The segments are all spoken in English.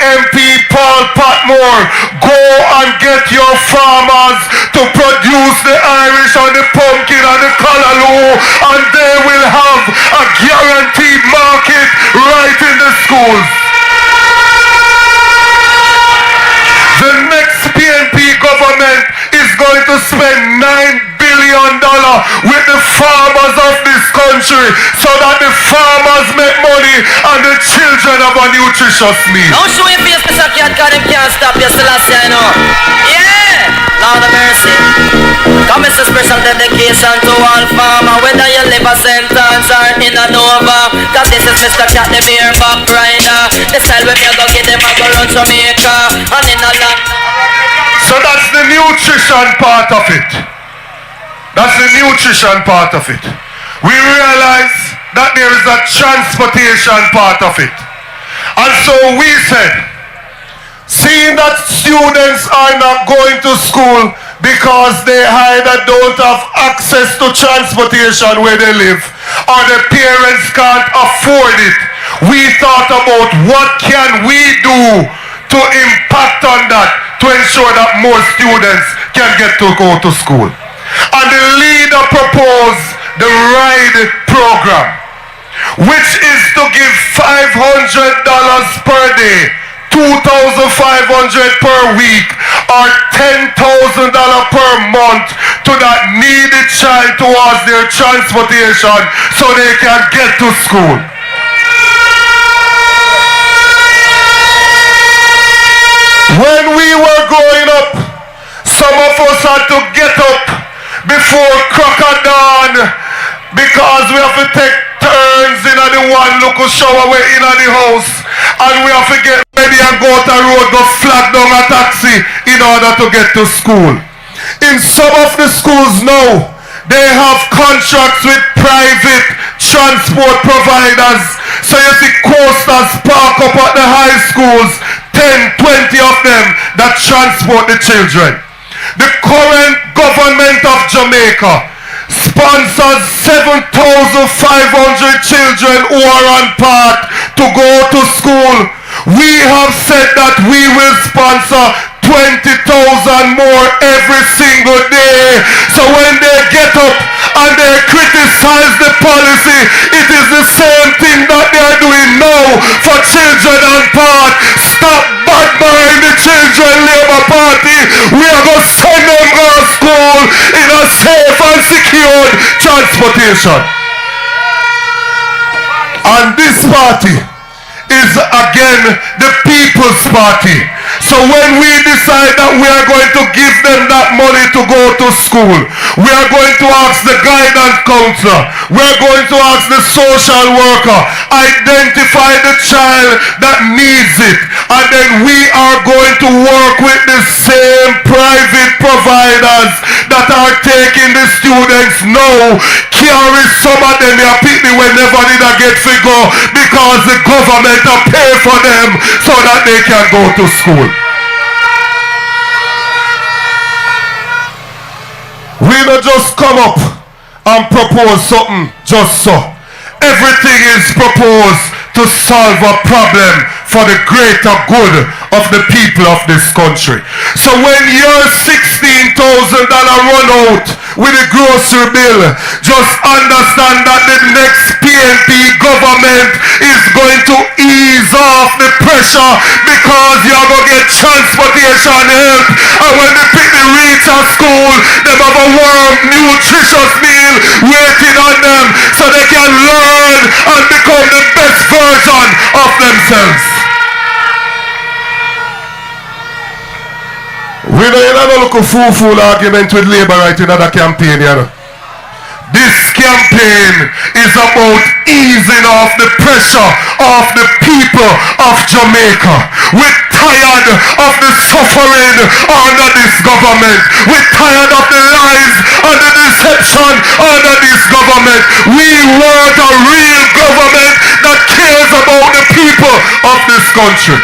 MP Paul Patmore, go and get your farmers to produce the Irish and the pumpkin and the callaloo, and they will have a guaranteed market right in the schools. The next PNP government is going to spend $9 billion with the farmers of this country so that the farmers make money and the children have a nutritious meal. Don't show your face, Mr. Cat, because them can't stop you, Selassie, I know. Yeah! Lord of mercy. Come is a special dedication to all farmer, whether you live a sentence or in a Nova. Cause this is Mr. Cat, the bareback rider. The style when you go get them, I go run Jamaica. And in a land. So that's the nutrition part of it. That's the nutrition part of it. We realize that there is a transportation part of it. And so we said, seeing that students are not going to school because they either don't have access to transportation where they live or their parents can't afford it, we thought about what can we do to impact on that to ensure that more students can get to go to school. And the leader proposed the RIDE program, which is to give $500 per day, $2,500 per week, or $10,000 per month to that needy child towards their transportation so they can get to school. When we were growing up, some of us had to get up before crack of dawn because we have to take turns in the one local shower we're in the house, and we have to get ready and go to the road, go flag down a taxi in order to get to school. In some of the schools now, they have contracts with private transport providers. So you see coasters park up at the high schools, 10, 20 of them that transport the children. The current government of Jamaica sponsors 7,500 children who are on path to go to school. We have said that we will sponsor 20,000 more every single day. So when they get up and they criticize the policy, it is the same thing that they are doing now for children on path. Stop bad-mind the children, Labour Party. We are going to send them to school in a safe and secured transportation. And this party is again the People's Party. So when we decide that we are going to give them that money to go to school, we are going to ask the guidance counselor, we are going to ask the social worker, identify the child that needs it, and then we are going to work with the same private providers that are taking the students now, carry some of them here pick whenever they get figure because the government are pay for them so that they can go to school. We don't just come up and propose something just so. Everything is proposed to solve a problem for the greater good of the people of this country. So when your $16,000 run out with a grocery bill, just understand that the next PNP government is going to ease off the pressure because you're going to get transportation help. And when the people reach a school, they have a warm, nutritious meal waiting on them so they can learn and become the best version of themselves. We don't look a fool argument with Labour right in another campaign, you know. This campaign is about easing off the pressure of the people of Jamaica. We're tired of the suffering under this government. We're tired of the lies and the deception under this government. We want a real government that cares about the people of this country.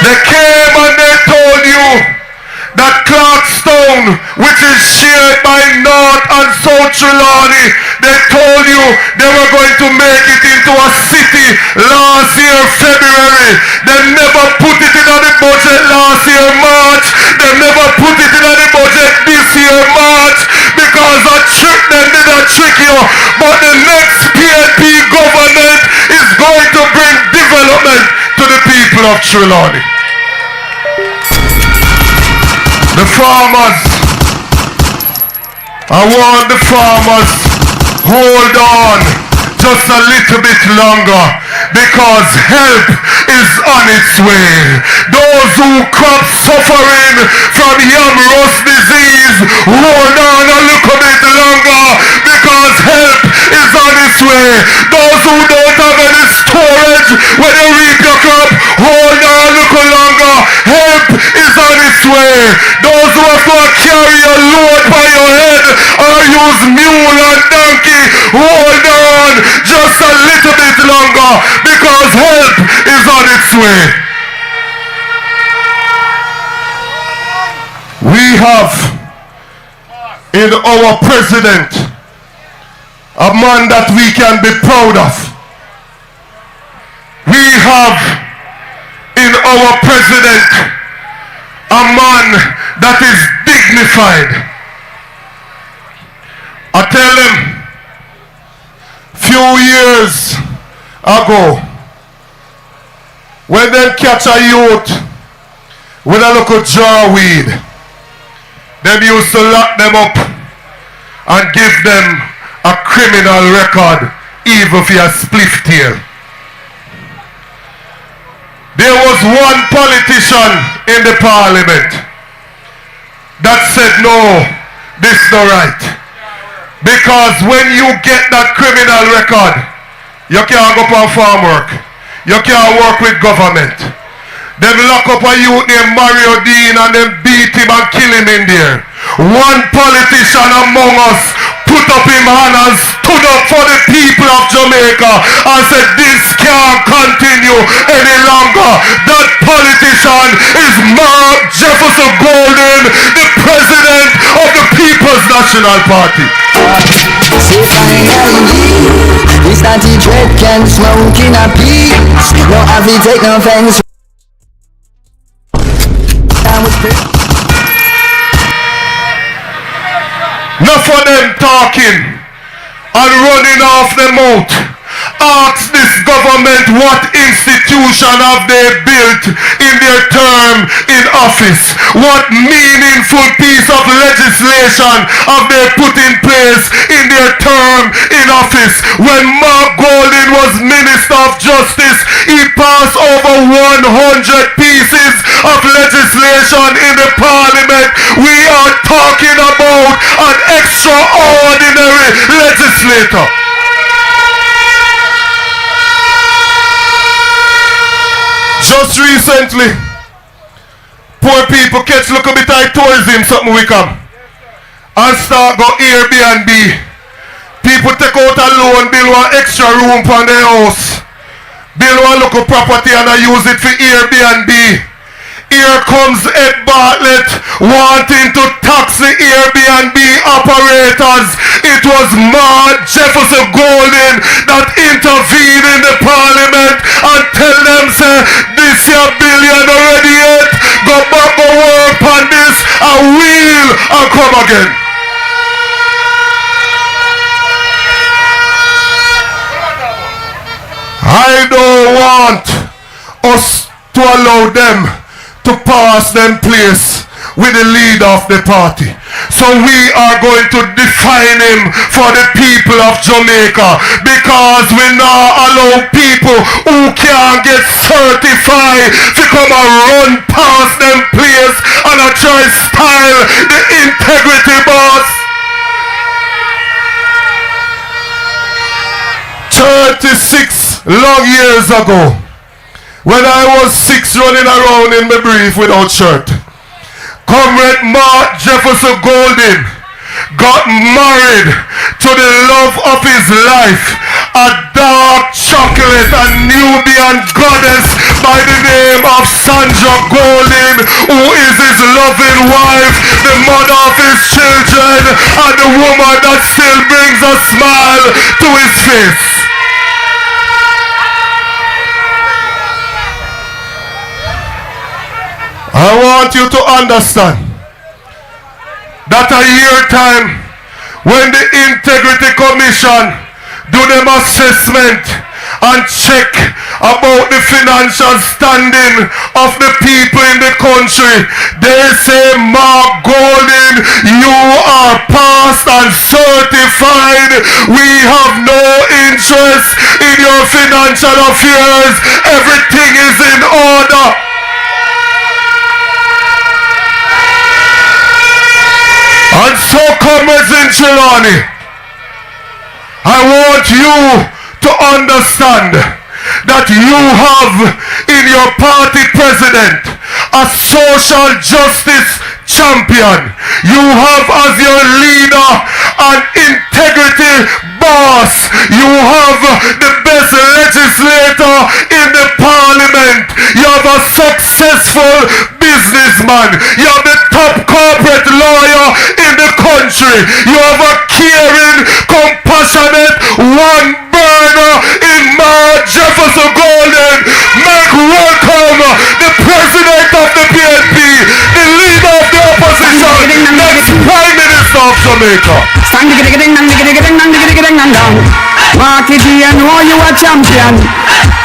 They came and they told you that Clarkstown, which is shared by North and South Trelawny, They told you they were going to make it into a city last year, February. They never put it in the budget last year, March. They never put it in the budget this year, March. Because a trick them did a trick you. But the next PNP government is going to bring development to the people of Trelawny. The farmers, I want the farmers, hold on just a little bit longer, because help is on its way. Those who crop suffering from yam rust disease, hold on a little bit longer, because help is on its way. Those who don't have any storage when you reap your crop, hold on a little longer, help is on its way. Those who have to carry a load by your head or use mule and donkey, hold on just a little bit longer, because help is on its way. We have in our president a man that we can be proud of. We have in our president a man that is dignified. I tell them, few years ago, when they catch a youth with a little jar weed, they used to lock them up and give them a criminal record, even for a spliff tail. There was one politician in the parliament that said, no, this is not right. Because when you get that criminal record, you can't go for farm work. You can't work with government. Them lock up a youth named Mario Dean and them beat him and kill him in there. One politician among us put up his hand and stood up for the people of Jamaica and said, this can't continue any longer. That politician is Mark Jefferson Golden, the president of the People's National Party. Say finally, we started dread can smoke in a peace. No have to take no offense. Enough of them talking and running off the mouth. Ask this government what institution have they built in their term in office. What meaningful piece of legislation have they put in place in their term in office. When Mark Golden was Minister of Justice, he passed over 100 pieces of legislation in the parliament. We are talking about an extraordinary legislator. Just recently, poor people catch look a bit of tourism, something we come and start go Airbnb. People take out a loan, build one extra room for their house, build one local property and I use it for Airbnb. Here comes Ed Bartlett wanting to tax the Airbnb operators. It was Mark Jefferson Golden that intervened in the parliament and tell them, say, this your billion already yet. Go back, go work on this, and we'll and come again. I don't want us to allow them to pass them place with the leader of the party. So we are going to define him for the people of Jamaica, because we now allow people who can't get certified to come and run past them place and try style the integrity boss. 36 long years ago, when I was 6 running around in my brief without shirt, Comrade Mark Jefferson Golden got married to the love of his life, a dark chocolate there's a Nubian goddess by the name of Sandra Golden, who is his loving wife, the mother of his children, and the woman that still brings a smile to his face. I want you to understand that a year time when the Integrity Commission do them assessment and check about the financial standing of the people in the country, they say, Mark Golden, you are passed and certified. We have no interest in your financial affairs. Everything is in order. And so, comrades in Trelawny, I want you to understand that you have in your party president a social justice champion. You have as your leader an integrity boss. You have the best legislator in the parliament. You have a successful businessman. You have the top corporate lawyer in the country. You have a caring, compassionate, one burner in Jefferson Golden. Make welcome the president of the PNP, the leader of the opposition, next Prime Minister of Jamaica. Marky G, I know you a champion.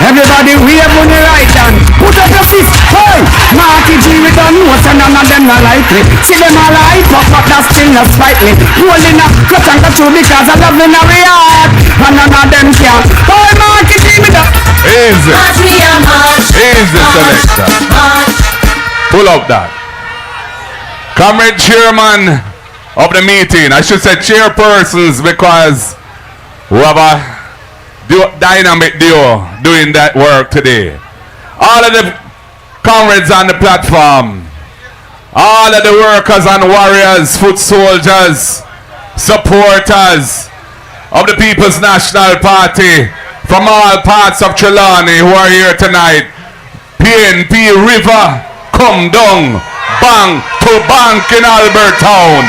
Everybody wave on the right hand. Put up your fist, hey! Marky G, we don't know so none of them not like me. See them all hype up, but that's still not slightly. Holding up, cut and cut through because I love in our heart. And none of them can. Hey, Marky G, we don't. Easy. Easy, selector. Pull up that. Comrade chairman of the meeting. I should say chairpersons because we have a dynamic duo doing that work today. All of the comrades on the platform, all of the workers and warriors, foot soldiers, supporters of the People's National Party from all parts of Trelawny who are here tonight. PNP River, come down, bang to bank in Albert Town.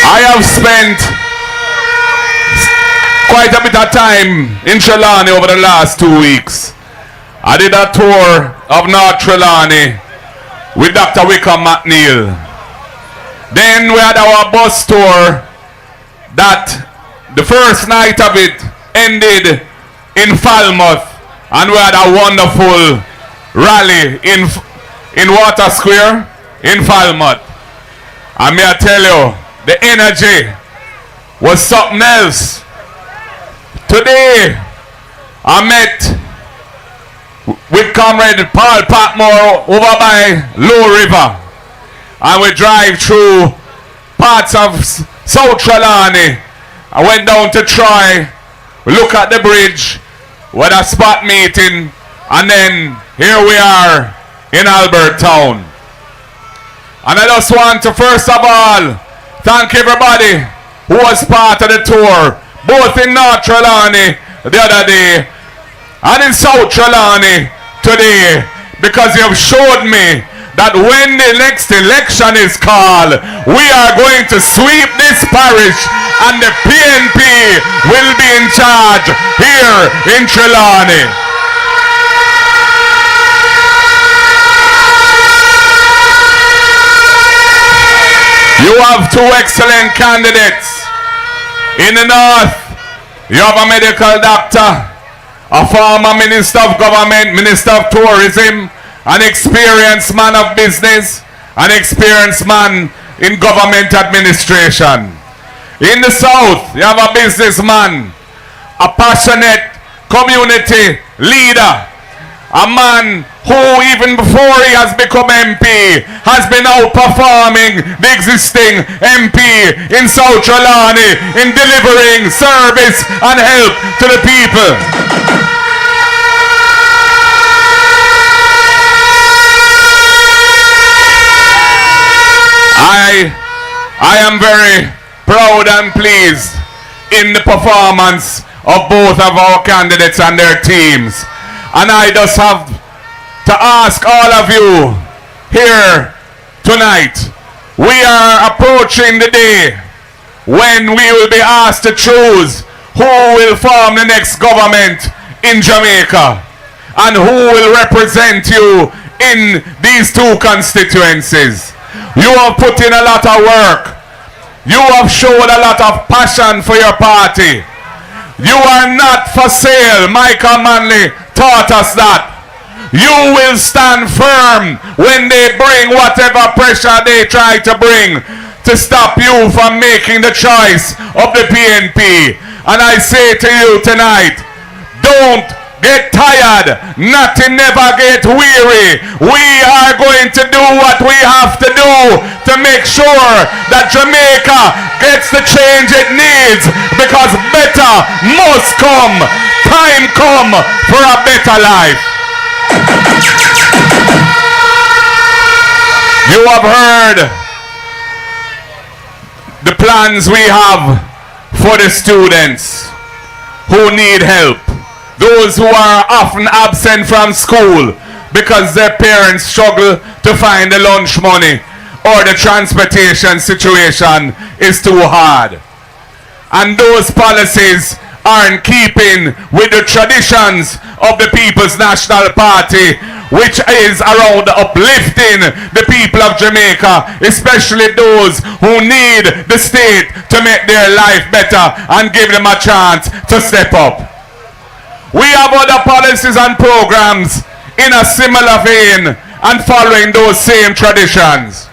I have spent quite a bit of time in Trelawny over the last 2 weeks. I did a tour of North Trelawny with Dr. Wickham McNeil. Then we had our bus tour that the first night of it ended in Falmouth, and we had a wonderful rally in Water Square in Falmouth. And may I tell you, the energy was something else. Today, I met with Comrade Paul Patmore over by Low River, and we drive through parts of South Trelawny. I went down to Troy, we look at the bridge, we had a spot meeting, and then here we are in Albert Town. And I just want to first of all thank everybody who was part of the tour, both in North Trelawny the other day and in South Trelawny today, because you have showed me that when the next election is called, we are going to sweep this parish and the PNP will be in charge here in Trelawny. You have two excellent candidates. In the north, you have a medical doctor, a former minister of government, minister of tourism, an experienced man of business, an experienced man in government administration. In the south, you have a businessman, a passionate community leader, a man who even before he has become MP has been outperforming the existing MP in South Trelawny in delivering service and help to the people. I am very proud and pleased in the performance of both of our candidates and their teams. And I just have to ask all of you here tonight, we are approaching the day when we will be asked to choose who will form the next government in Jamaica and who will represent you in these two constituencies. You have put in a lot of work. You have showed a lot of passion for your party. You are not for sale. Michael Manley taught us that. You will stand firm when they bring whatever pressure they try to bring to stop you from making the choice of the PNP. And I say to you tonight, don't get tired, nothing never get weary. We are going to do what we have to do to make sure that Jamaica gets the change it needs, because better must come. Time come for a better life. You have heard the plans we have for the students who need help. Those who are often absent from school because their parents struggle to find the lunch money or the transportation situation is too hard. And those policies are in keeping with the traditions of the People's National Party, which is around uplifting the people of Jamaica, especially those who need the state to make their life better and give them a chance to step up. We have other policies and programs in a similar vein and following those same traditions.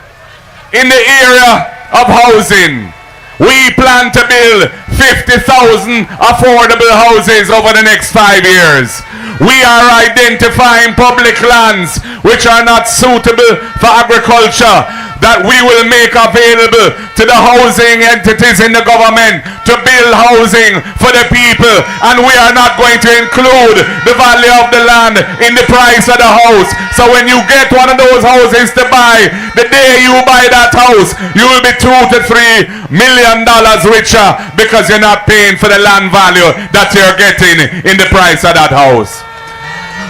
In the area of housing, we plan to build 50,000 affordable houses over the next 5 years. We are identifying public lands which are not suitable for agriculture that we will make available to the housing entities in the government to build housing for the people, and we are not going to include the value of the land in the price of the house. So when you get one of those houses to buy, the day you buy that house, you will be $2 to $3 million richer because you're not paying for the land value that you're getting in the price of that house.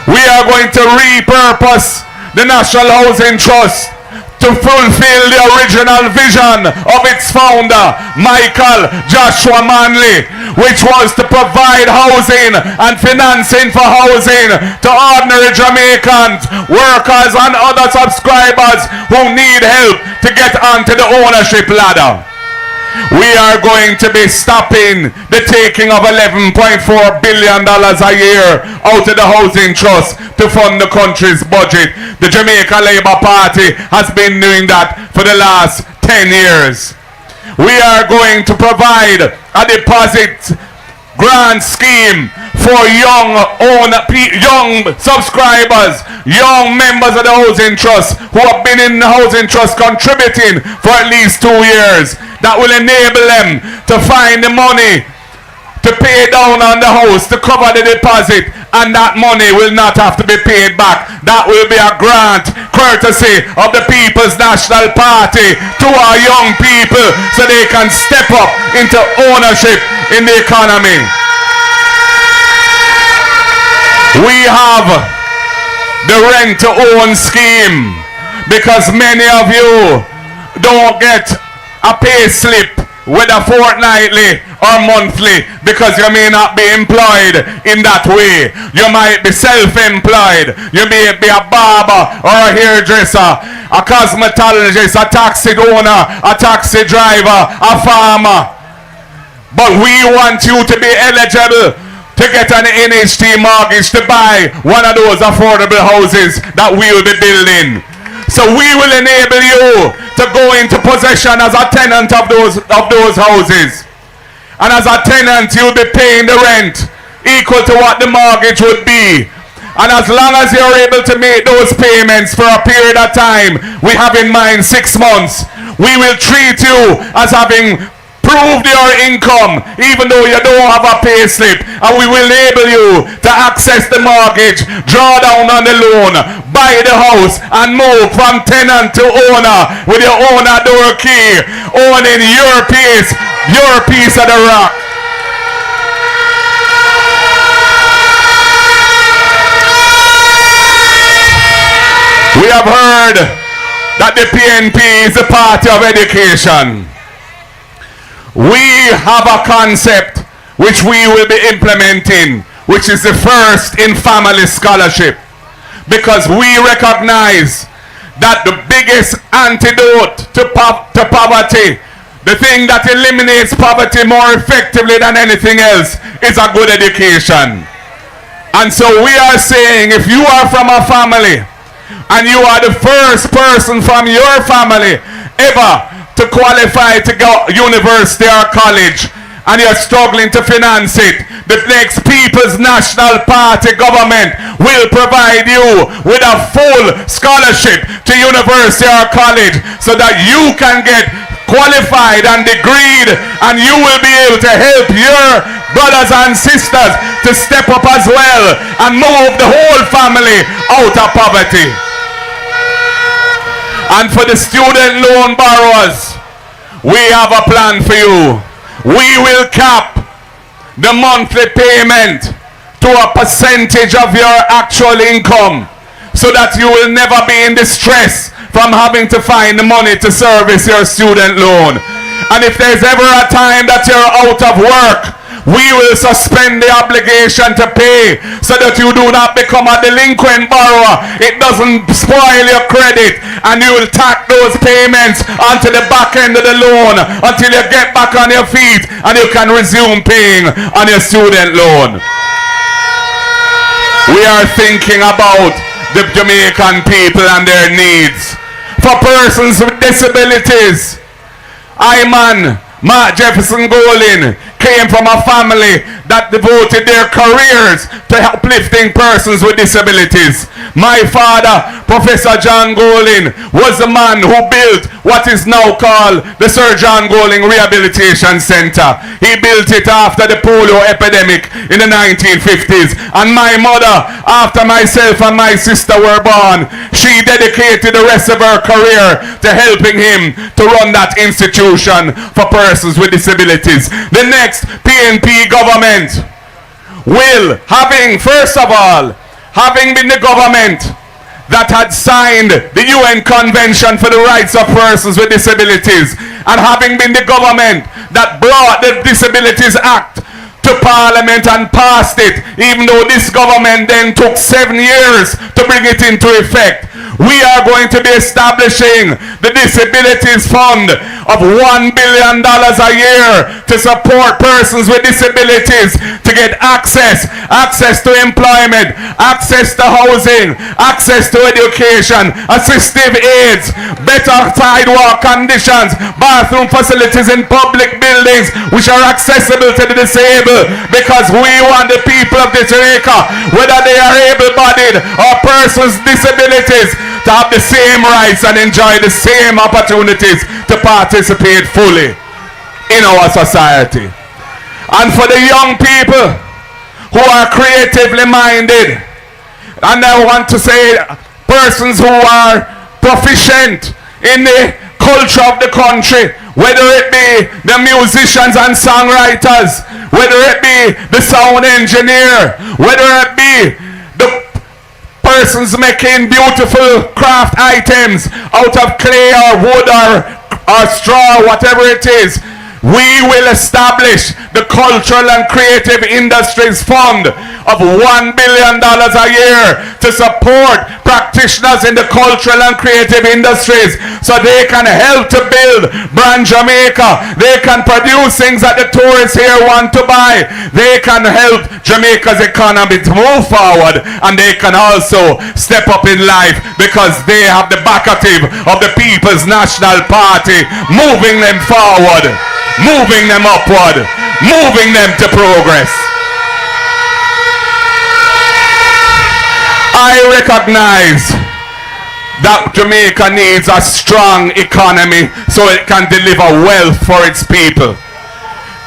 We are going to repurpose the National Housing Trust to fulfill the original vision of its founder, Michael Joshua Manley, which was to provide housing and financing for housing to ordinary Jamaicans, workers and other subscribers who need help to get onto the ownership ladder. We are going to be stopping the taking of $11.4 billion a year out of the Housing Trust to fund the country's budget. The Jamaica Labour Party has been doing that for the last 10 years. We are going to provide a deposit grant scheme for young subscribers, young members of the Housing Trust who have been in the Housing Trust contributing for at least 2 years. That will enable them to find the money to pay down on the house, to cover the deposit, and that money will not have to be paid back. That will be a grant courtesy of the People's National Party to our young people so they can step up into ownership in the economy. We have the rent to own scheme because many of you don't get a pay slip, whether fortnightly or monthly, because you may not be employed in that way. You might be self-employed. You may be a barber or a hairdresser, a cosmetologist, a taxi owner, a taxi driver, a farmer. But we want you to be eligible to get an NHT mortgage to buy one of those affordable houses that we will be building. So we will enable you to go into possession as a tenant of those houses. And as a tenant, you'll be paying the rent equal to what the mortgage would be. And as long as you're able to make those payments for a period of time, we have in mind 6 months, we will treat you as having prove your income even though you don't have a pay slip, and we will enable you to access the mortgage, draw down on the loan, buy the house, and move from tenant to owner with your owner door key, owning your piece of the rock. We have heard that the PNP is the party of education. We have a concept which we will be implementing, which is the first in family scholarship, because we recognize that the biggest antidote to poverty, the thing that eliminates poverty more effectively than anything else, is a good education. And so we are saying, if you are from a family and you are the first person from your family ever to qualify to go university or college, and you're struggling to finance it, the next People's National Party government will provide you with a full scholarship to university or college so that you can get qualified and degreed, and you will be able to help your brothers and sisters to step up as well and move the whole family out of poverty. And for the student loan borrowers, we have a plan for you. We will cap the monthly payment to a percentage of your actual income so that you will never be in distress from having to find the money to service your student loan. And if there's ever a time that you're out of work, we will suspend the obligation to pay so that you do not become a delinquent borrower. It doesn't spoil your credit, and you will tack those payments onto the back end of the loan until you get back on your feet and you can resume paying on your student loan. We are thinking about the Jamaican people and their needs. For persons with disabilities, Mark Jefferson Golin came from a family that devoted their careers to uplifting persons with disabilities. My father, Professor John Golin, was the man who built what is now called the Sir John Golin Rehabilitation Center. He built it after the polio epidemic in the 1950s. And my mother, after myself and my sister were born, she dedicated the rest of her career to helping him to run that institution for persons with disabilities. The next PNP government will, first of all, having been the government that had signed the UN Convention for the Rights of Persons with Disabilities, and having been the government that brought the Disabilities Act to Parliament and passed it, even though this government then took 7 years to bring it into effect, we are going to be establishing the Disabilities Fund of $1 billion a year to support persons with disabilities to get access to employment, access to housing, access to education, assistive aids, better sidewalk conditions, bathroom facilities in public buildings which are accessible to the disabled, because we want the people of Jamaica, whether they are able-bodied or persons with disabilities, to have the same rights and enjoy the same opportunities to participate fully in our society. And for the young people who are creatively minded, and I want to say persons who are proficient in the culture of the country, whether it be the musicians and songwriters, whether it be the sound engineer, whether it be the persons making beautiful craft items out of clay or wood or straw, whatever it is, we will establish the Cultural and Creative Industries Fund of $1 billion a year to support practitioners in the cultural and creative industries so they can help to build brand Jamaica. They can produce things that the tourists here want to buy. They can help Jamaica's economy to move forward, and they can also step up in life because they have the backative of the People's National Party moving them forward, moving them upward, moving them to progress. I recognize that Jamaica needs a strong economy so it can deliver wealth for its people.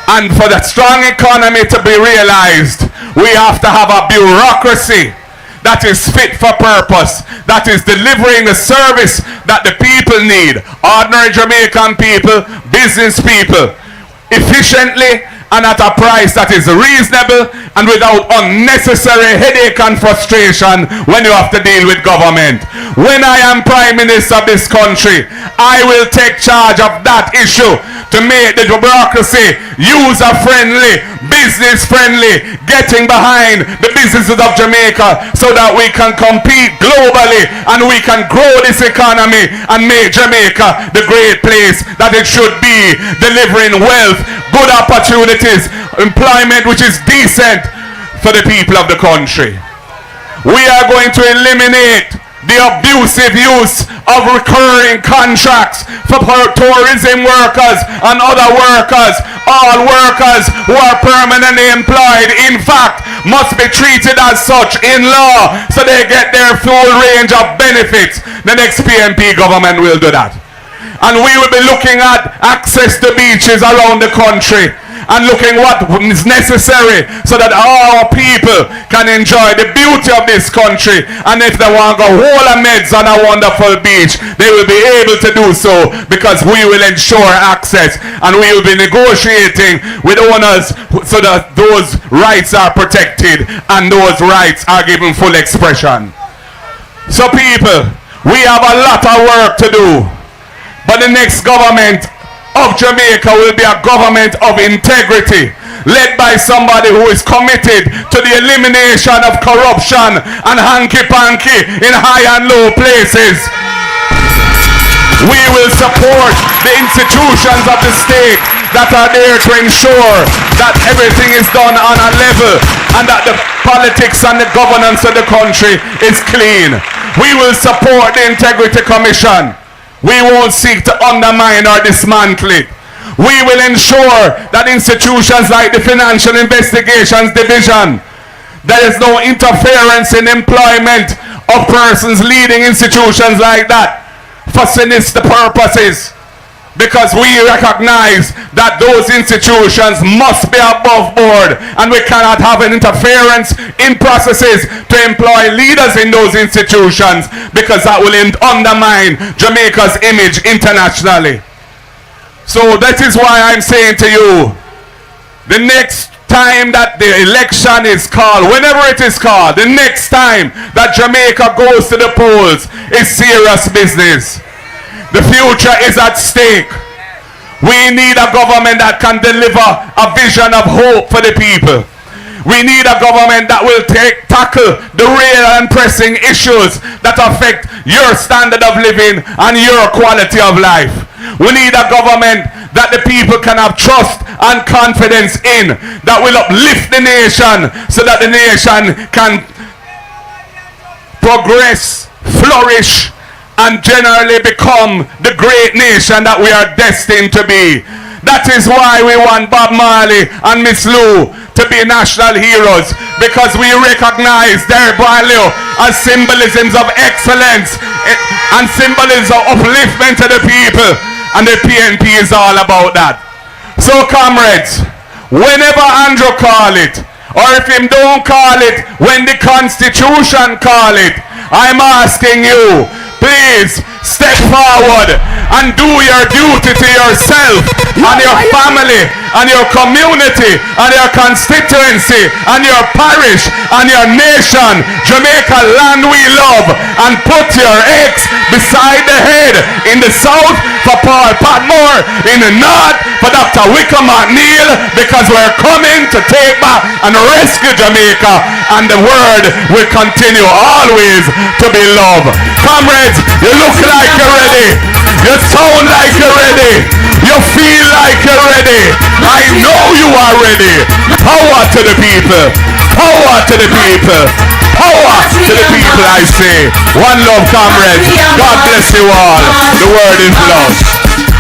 And for the strong economy to be realized, we have to have a bureaucracy that is fit for purpose, that is delivering the service that the people need. Ordinary Jamaican people, business people, efficiently and at a price that is reasonable and without unnecessary headache and frustration when you have to deal with government. When I am Prime Minister of this country, I will take charge of that issue to make the bureaucracy user-friendly, business-friendly, getting behind the businesses of Jamaica so that we can compete globally and we can grow this economy and make Jamaica the great place that it should be, delivering wealth, good opportunities, employment which is decent for the people of the country. We are going to eliminate the abusive use of recurring contracts for tourism workers and other workers. All workers who are permanently employed, in fact, must be treated as such in law so they get their full range of benefits. The next PNP government will do that. And we will be looking at access to beaches around the country and looking what is necessary so that our people can enjoy the beauty of this country. And if they want to go whole of meds on a wonderful beach, they will be able to do so because we will ensure access and we will be negotiating with owners so that those rights are protected and those rights are given full expression. So people, we have a lot of work to do, but the next government of Jamaica will be a government of integrity, led by somebody who is committed to the elimination of corruption and hanky-panky in high and low places. We will support the institutions of the state that are there to ensure that everything is done on a level and that the politics and the governance of the country is clean. We will support the Integrity Commission. We won't seek to undermine or dismantle it. We will ensure that institutions like the Financial Investigations Division, there is no interference in employment of persons leading institutions like that for sinister purposes, because we recognize that those institutions must be above board and we cannot have an interference in processes to employ leaders in those institutions, because that will undermine Jamaica's image internationally. So that is why I'm saying to you, the next time that the election is called, whenever it is called, the next time that Jamaica goes to the polls is serious business. The future is at stake. We need a government that can deliver a vision of hope for the people. We need a government that will tackle the real and pressing issues that affect your standard of living and your quality of life. We need a government that the people can have trust and confidence in, that will uplift the nation so that the nation can progress, flourish, and generally become the great nation that we are destined to be. That is why we want Bob Marley and Miss Lou to be national heroes, because we recognize their value as symbolisms of excellence and symbolisms of upliftment to the people, and the PNP is all about that. So comrades, whenever Andrew call it, or if him don't call it when the Constitution call it, I'm asking you, please step forward and do your duty to yourself and your family and your community and your constituency and your parish and your nation, Jamaica land we love, and put your eggs beside the head. In the south for Paul Patmore, in the north for Dr. Wickham McNeil, because we're coming to take back and rescue Jamaica, and the word will continue always to be love. Comrades, you look like you're ready. You sound like you're ready. You feel like you're ready. I know you are ready. Power to the people. Power to the people. Power to the people, I say. One love, comrades. God bless you all. The word is love.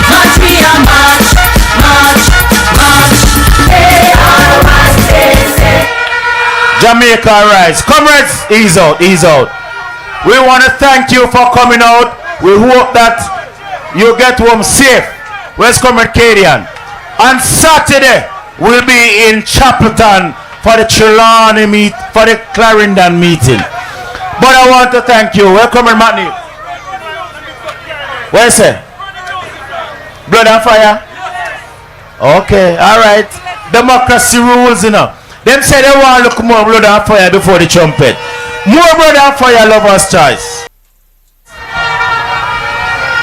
March, we are march, march, march. Jamaica rise. Comrades, ease out, ease out. We want to thank you for coming out. We hope that you get home safe. Where's Comrade Cadian? On Saturday, will be in Chapelton for the Trelawny meet, for the Clarendon meeting. But I want to thank you. Welcome, Matney. What is it? Blood and fire? Okay, alright. Democracy rules, you know. Them say they want to look more blood and fire before the trumpet. More blood and fire, lovers' choice.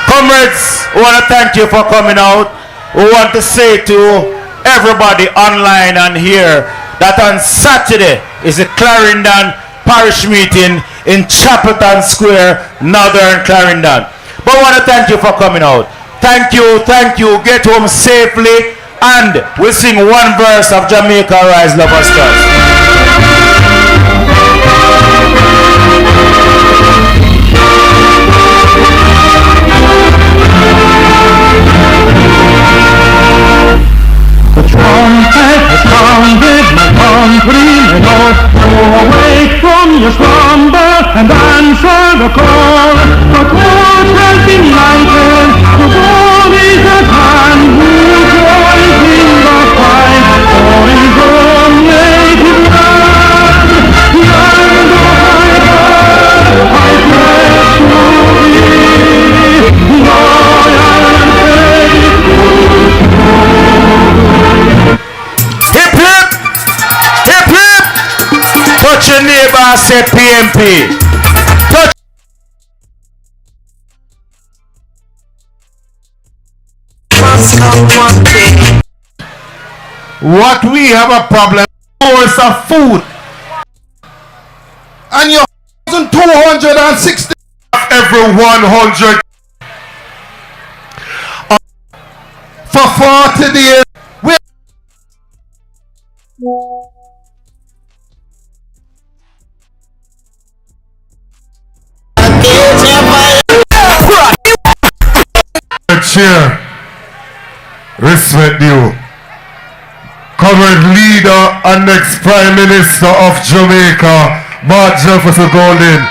Comrades, we want to thank you for coming out. We want to say to everybody online and here that on Saturday is the Clarendon Parish meeting in Chapelton Square, Northern Clarendon. But I want to thank you for coming out. Thank you, thank you. Get home safely, and we'll sing one verse of Jamaica Rise, Lovers Choice. Trumpet has sounded, my countrymen all. Go awake from your slumber and answer the call. The torch has been lighted, the ball is at hand. Who joins in the fight for his own native land? Land of my God, I pledge to thee, loyal and faithful. Hip hip! Hip hip! Touch your neighbor and say PMP. Touch. What we have a problem is of food. And you're 1,260 every 100 for 40 days. Chair, respect you. Current leader and next Prime Minister of Jamaica, Mark Jefferson Golden.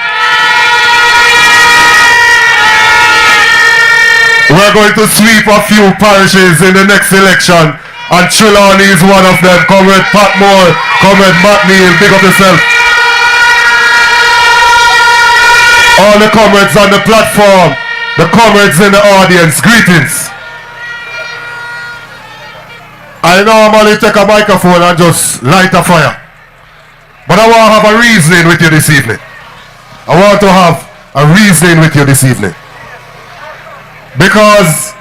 We're going to sweep a few parishes in the next election, and Trelawny is one of them. Comrade Pat Moore, Comrade Matt Neal, big up yourself. All the comrades on the platform, the comrades in the audience, greetings. I normally take a microphone and just light a fire, but I want to have a reasoning with you this evening. I want to have a reasoning with you this evening, because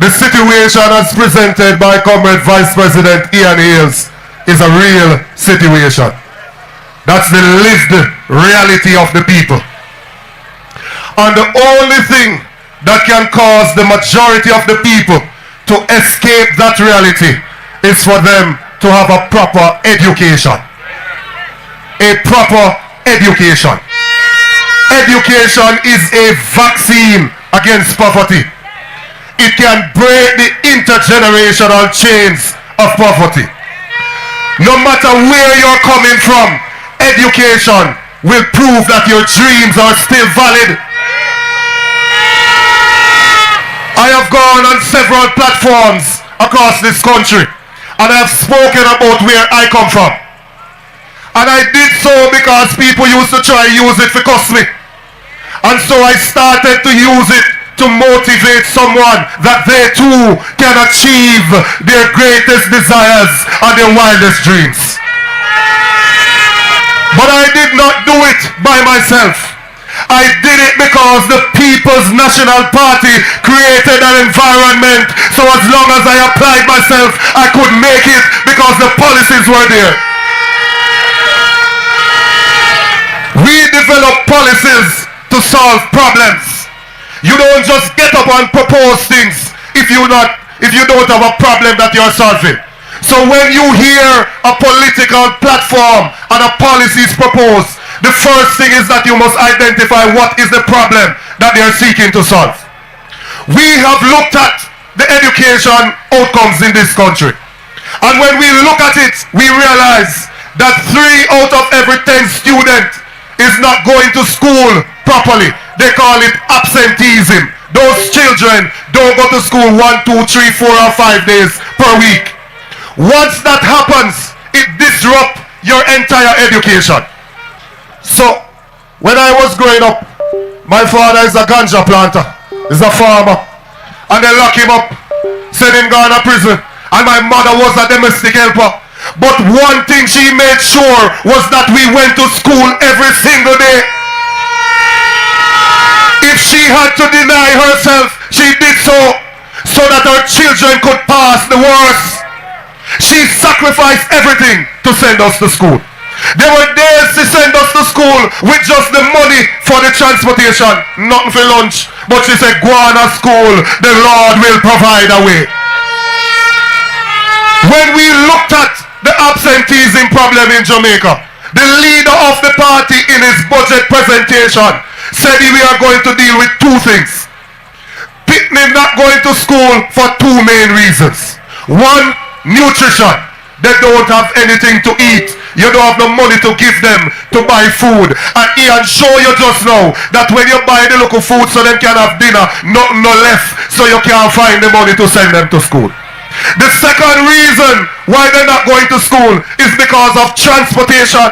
the situation as presented by Comrade Vice President Ian Hales is a real situation. That's the lived reality of the people. And the only thing that can cause the majority of the people to escape that reality is for them to have a proper education. A proper education. Education is a vaccine against poverty. It can break the intergenerational chains of poverty. No matter where you're coming from, education will prove that your dreams are still valid. I have gone on several platforms across this country, and I have spoken about where I come from. And I did so because people used to try use it to cuss me. And so I started to use it to motivate someone that they too can achieve their greatest desires and their wildest dreams. But I did not do it by myself. I did it because the People's National Party created an environment, so as long as I applied myself, I could make it because the policies were there. We develop policies to solve problems. You don't just get up and propose things if you don't have a problem that you're solving. So when you hear a political platform and a policy is proposed, the first thing is that you must identify what is the problem that they are seeking to solve. We have looked at the education outcomes in this country. And when we look at it, we realize that 3 out of every 10 students is not going to school properly. They call it absenteeism. Those children don't go to school 1, 2, 3, 4, or 5 days per week. Once that happens, it disrupts your entire education. So, when I was growing up, my father is a ganja planter, he's a farmer, and they lock him up, send him down to prison, and my mother was a domestic helper. But one thing she made sure was that we went to school every single day. If she had to deny herself, she did so that her children could pass the worst. She sacrificed everything to send us to school. There were days she sent us to school with just the money for the transportation, nothing for lunch. But she said, go on to school, the Lord will provide a way. When we looked at the absenteeism problem in Jamaica, the leader of the party in his budget presentation said we are going to deal with two things. Picnic not going to school for two main reasons. One, nutrition. They don't have anything to eat. You don't have the money to give them to buy food. And Ian show you just now that when you buy the local food so they can have dinner, nothing no left, so you can't find the money to send them to school. The second reason why they're not going to school is because of transportation.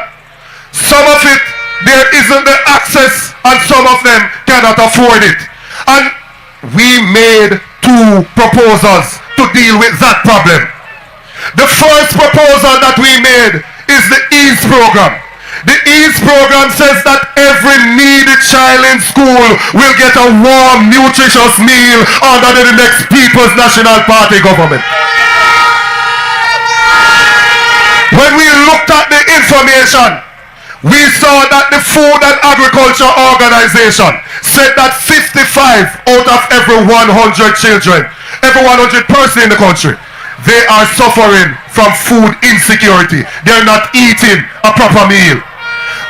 Some of it, there isn't the access, and some of them cannot afford it. And we made two proposals to deal with that problem. The first proposal that we made is the EASE program. The EASE program says that every needy child in school will get a warm, nutritious meal under the next People's National Party government. When we looked at the information, we saw that the Food and Agriculture Organization said that 55 out of every 100 children, every 100 person in the country, they are suffering from food insecurity. They're not eating a proper meal.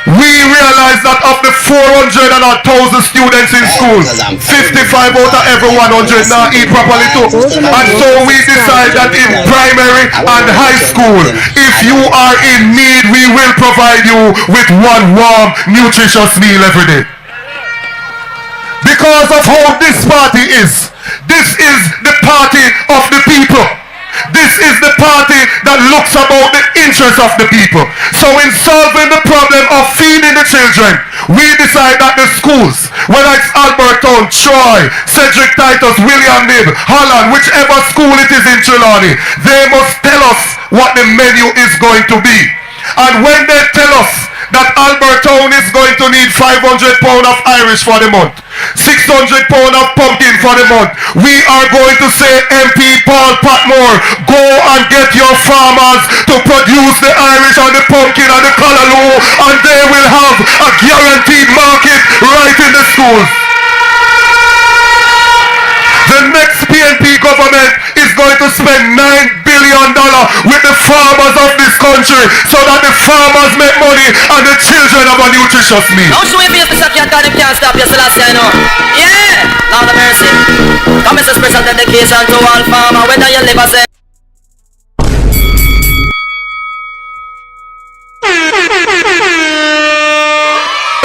We realize that of the 400 and 1,000 students in school, 55 out of every 100 now eat properly too. And so we decide that in primary and high school, if you are in need, we will provide you with one warm, nutritious meal every day. Because of how this party is the party of the people. This is the party that looks about the interests of the people. So in solving the problem of feeding the children, we decide that the schools, whether it's Albertown, Troy, Cedric Titus, William Nib, Holland, whichever school it is in Trelawny, they must tell us what the menu is going to be. And when they tell us that Albertown is going to need £500 of Irish for the month, £600 of pumpkin for the month, we are going to say, MP Paul Patmore, go and get your farmers to produce the Irish and the pumpkin and the callaloo, and they will have a guaranteed market right in the schools. The next PNP government is going to spend $9 billion with the farmers of this country so that the farmers make money and the children have a nutritious meal. Don't show your face, Mr. Cat, God, them can't stop you, Selassie, I know. Yeah! Lord of mercy. Come, Mr. Special dedication to all farmer, whether you live or say.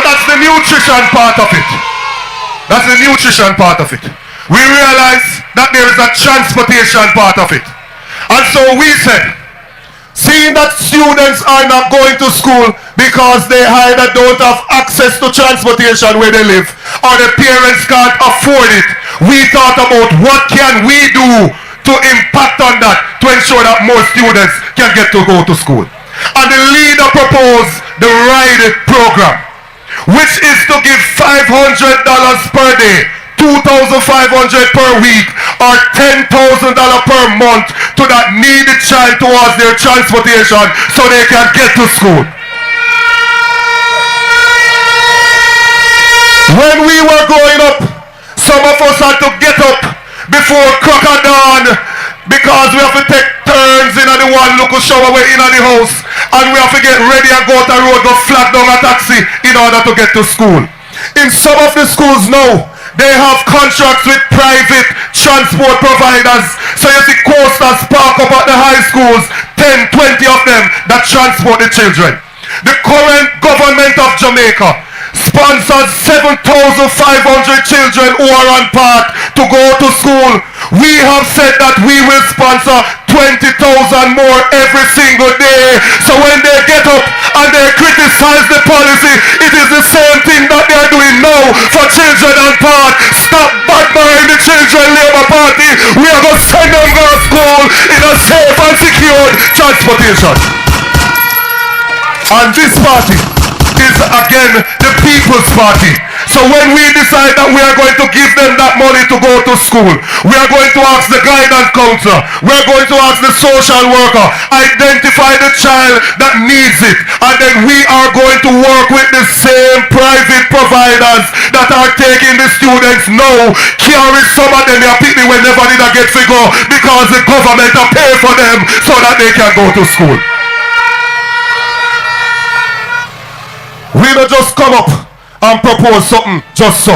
That's the nutrition part of it. That's the nutrition part of it. We realize that there is a transportation part of it. And so we said, seeing that students are not going to school because they either don't have access to transportation where they live or the parents can't afford it, we thought about what can we do to impact on that to ensure that more students can get to go to school. And the leader proposed the Ride It program, which is to give $500 per day, $2,500 per week, or $10,000 per month to that needy child towards their transportation so they can get to school. When we were growing up, some of us had to get up before crack of dawn because we have to take turns in the one local shower way in the house, and we have to get ready and go to the road, go flag down a taxi in order to get to school. In some of the schools now, they have contracts with private transport providers. So you see coasters park up at the high schools, 10, 20 of them that transport the children. The current government of Jamaica sponsors 7,500 children who are on path to go to school. We have said that we will sponsor 12,000 20,000 more every single day. So when they get up and they criticize the policy, it is the same thing that they are doing now for children and part. Stop badmouthing the children, Labour Party. We are going to send them to school in a safe and secured transportation. And this party is again the People's Party. So when we decide that we are going to give them that money to go to school, we are going to ask the guidance counselor, we are going to ask the social worker, identify the child that needs it, and then we are going to work with the same private providers that are taking the students now, carry some of them, they are picking whenever they get to go, because the government are paying for them so that they can go to school. We don't just come up and propose something just so.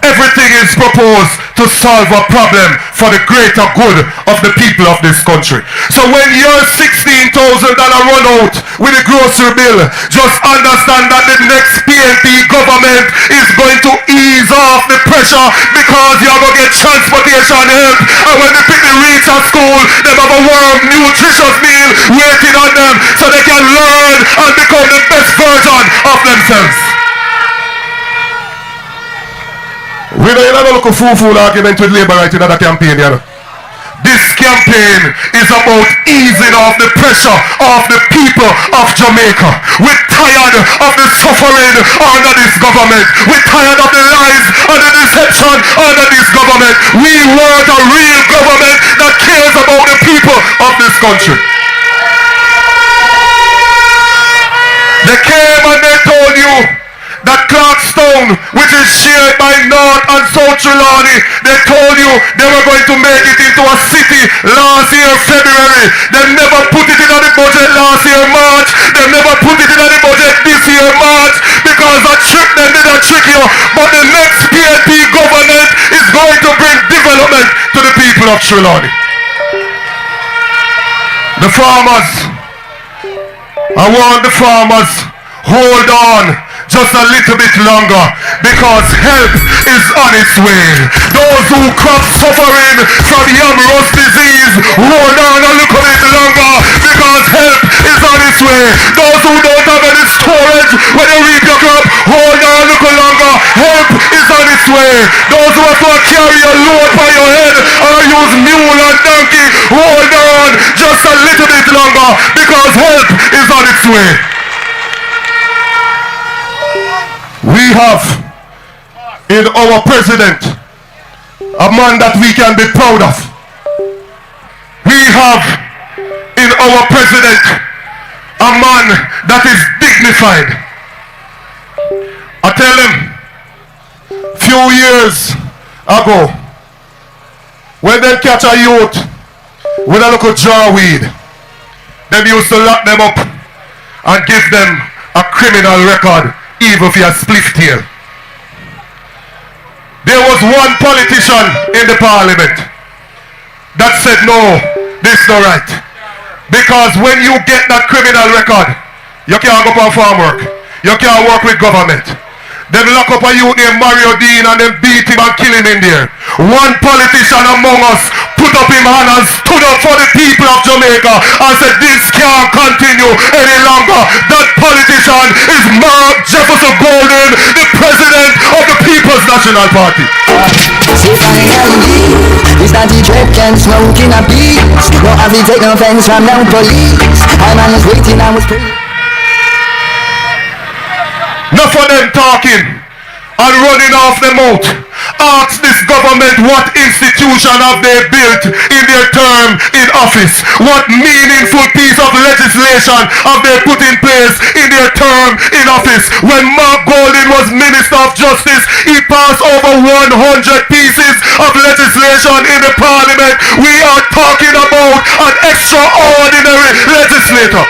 Everything is proposed to solve a problem for the greater good of the people of this country. So when your $16,000 run out with the grocery bill, just understand that the next PNP government is going to ease off the pressure, because you're going to get transportation help. And when the people reach a school, they have a warm, nutritious meal waiting on them so they can learn and become the best version of themselves. We don't have a look fool argument with Labour right in that campaign, you know. This campaign is about easing off the pressure of the people of Jamaica. We're tired of the suffering under this government. We're tired of the lies and the deception under this government. We want a real government that cares about the people of this country. They came and they told you that Clarkstown, which is shared by North and South Trelawny, they told you they were going to make it into a city last year, February. They never put it in the budget last year, March. They never put it in the budget this year, March, because a trick them did a trick you. But the next PNP government is going to bring development to the people of Trelawny. The farmers, I want the farmers, hold on just a little bit longer, because help is on its way. Those who crop suffering from yam rust disease, hold on a little bit longer, because help is on its way. Those who don't have any storage when you reap your crop, hold on a little longer, help is on its way. Those who have to carry a load by your head or use mule and donkey, hold on just a little bit longer, because help is on its way. We have in our president a man that we can be proud of. We have in our president a man that is dignified. I tell him, few years ago, when they catch a youth with a little jar weed, they used to lock them up and give them a criminal record, even if you have split tail. There was one politician in the parliament that said, no, this is not right. Because when you get that criminal record, you can't go for farm work. You can't work with government. They lock up a youth named Mario Dean and then beat him and kill him in there. One politician among us put up his hand and stood up for the people of Jamaica and said, this can't continue any longer. That politician is Mark Jefferson Golden, the president of the People's National Party. It's not the drip and smoking a piece. No have to take no offense from no police. My man was waiting and was pretty. Enough of them talking and running off the mouth. Ask this government what institution have they built in their term in office. What meaningful piece of legislation have they put in place in their term in office. When Mark Golden was Minister of Justice, he passed over 100 pieces of legislation in the parliament. We are talking about an extraordinary legislator.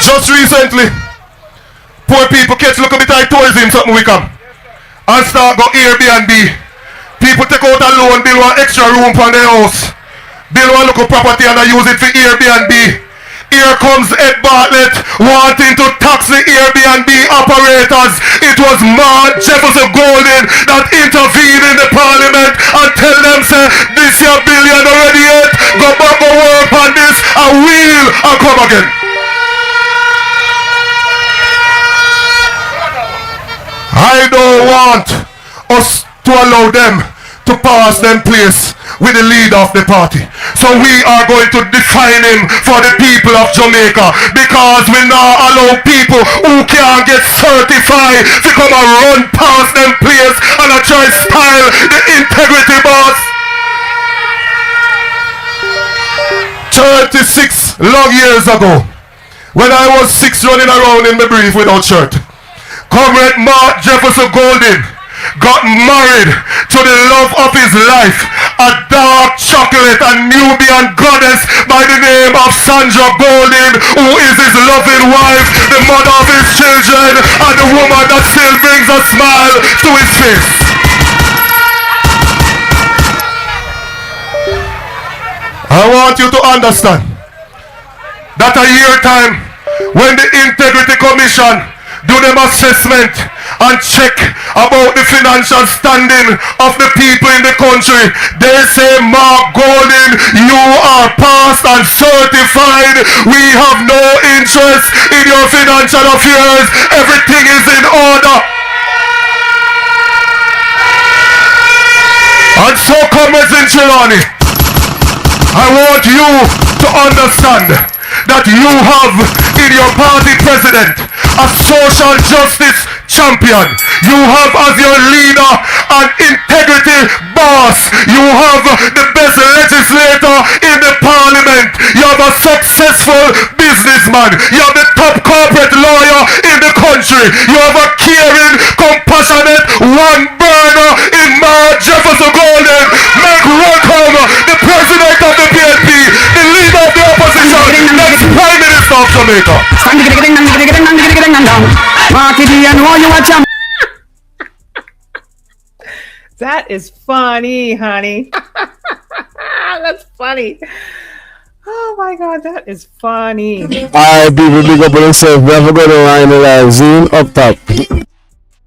Just recently, poor people catch look a bit of tourism, something we come. And start go Airbnb. People take out a loan, build one extra room for their house. Build one local property and I use it for Airbnb. Here comes Ed Bartlett wanting to tax the Airbnb operators. It was Mark Jefferson Golden that intervened in the parliament and tell them, say, this your billion already yet. Go back and work on this and we'll come again. I don't want us to allow them to pass them place with the leader of the party. So we are going to define him for the people of Jamaica, because we now allow people who can't get certified to come and run past them place and try to style the integrity boss. 36 long years ago, when I was 6 running around in my brief without shirt, Comrade Mark Jefferson Golden got married to the love of his life, a dark chocolate and Nubian goddess by the name of Sandra Golden, who is his loving wife, the mother of his children, and the woman that still brings a smile to his face. I want you to understand that a year time, when the Integrity Commission do them assessment and check about the financial standing of the people in the country, they say, Mark Golden, you are passed and certified. We have no interest in your financial affairs. Everything is in order. And so, comrades in Trelawny, I want you to understand that you have in your party president a social justice champion. You have as your leader an integrity boss. You have the best legislator in the parliament. You have a successful businessman. You have the top corporate lawyer in the country. You have a caring, compassionate, one burner in Mark Jefferson Golden. Make welcome the president of the PNP, the leader of the opposition, next Prime Minister of Jamaica. That is funny, honey. That's funny. Oh my God, that is funny. Alright, people, big up on yourself. We have a good one in the live. Zoom up top.